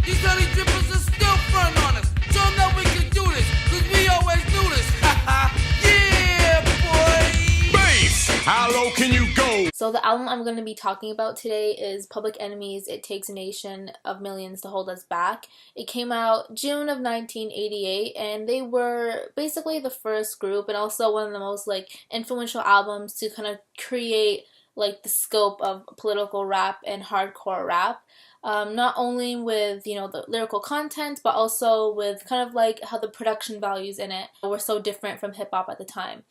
These honey drippers are still front on us. Show 'em that we can do this, cause we always do this. Yeah, boy! Bass! How low can you go? So the album I'm going to be talking about today is Public Enemy's It Takes a Nation of Millions to Hold Us Back. It came out June of 1988, and they were basically the first group and also one of the most influential albums to kind of create the scope of political rap and hardcore rap. Not only with the lyrical content, but also with kind of how the production values in it were so different from hip hop at the time.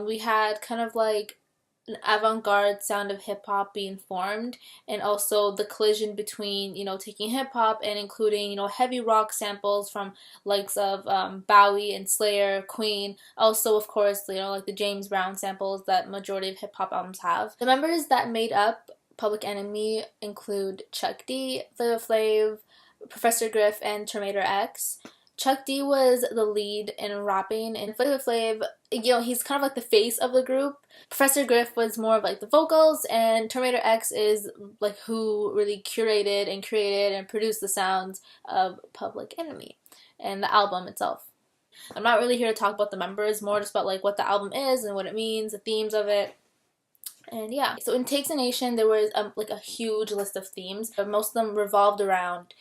We had kind of an avant-garde sound of hip-hop being formed, and also the collision between taking hip-hop and including heavy rock samples from likes of Bowie and Slayer, Queen, also of course the James Brown samples that majority of hip-hop albums have. The members that made up Public Enemy include Chuck D, Flavor Flav, Professor Griff, and Terminator X. Chuck D was the lead in rapping, and Flavor Flav, he's kind of like the face of the group. Professor Griff was more of the vocals, and Terminator X is who really curated and created and produced the sounds of Public Enemy and the album itself. I'm not really here to talk about the members, more just about what the album is and what it means, the themes of it. And yeah, so in Takes a Nation, there was a huge list of themes. Most of them revolved around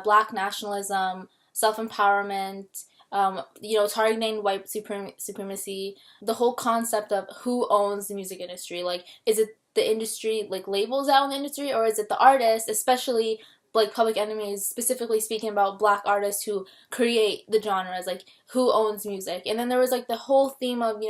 black nationalism, self-empowerment, targeting white supremacy, the whole concept of who owns the music industry. Is it the industry, labels out in the industry, or is it the artist, especially Public Enemy is specifically speaking about black artists who create the genres, who owns music. And then there was the whole theme of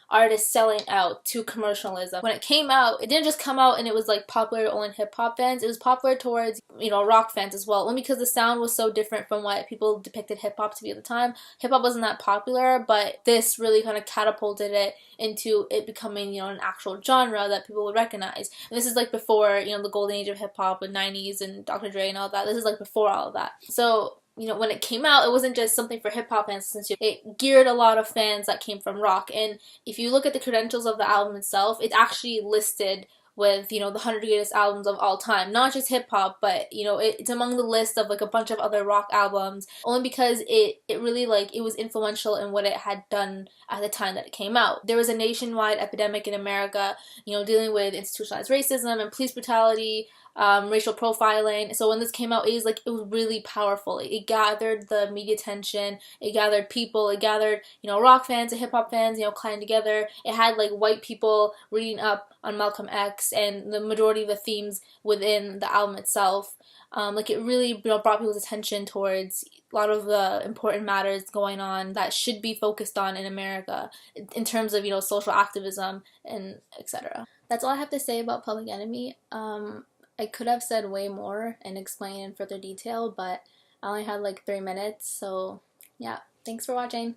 artists selling out to commercialism. When it came out, it didn't just come out and it was popular only in hip-hop fans. It was popular towards rock fans as well, only because the sound was so different from what people depicted hip-hop to be at the time. Hip-hop wasn't that popular, but this really kind of catapulted it into it becoming an actual genre that people would recognize. And this is before the golden age of hip-hop with 90s and Dr. Dre and all that. This is before all of that. So when it came out, it wasn't just something for hip-hop fans, since it geared a lot of fans that came from rock. And if you look at the credentials of the album itself, it's actually listed with the 100 greatest albums of all time, not just hip-hop, but it's among the list of a bunch of other rock albums, only because it really it was influential in what it had done at the time that it came out. There was a nationwide epidemic in America, dealing with institutionalized racism and police brutality, racial profiling. So when this came out, it was really powerful. It gathered the media attention, it gathered people, it gathered rock fans and hip hop fans climbing together. It had white people reading up on Malcolm X and the majority of the themes within the album itself. It really brought people's attention towards a lot of the important matters going on that should be focused on in America in terms of social activism and etc. That's all I have to say about Public Enemy. I could have said way more and explained in further detail, but I only had 3 minutes, so yeah, thanks for watching.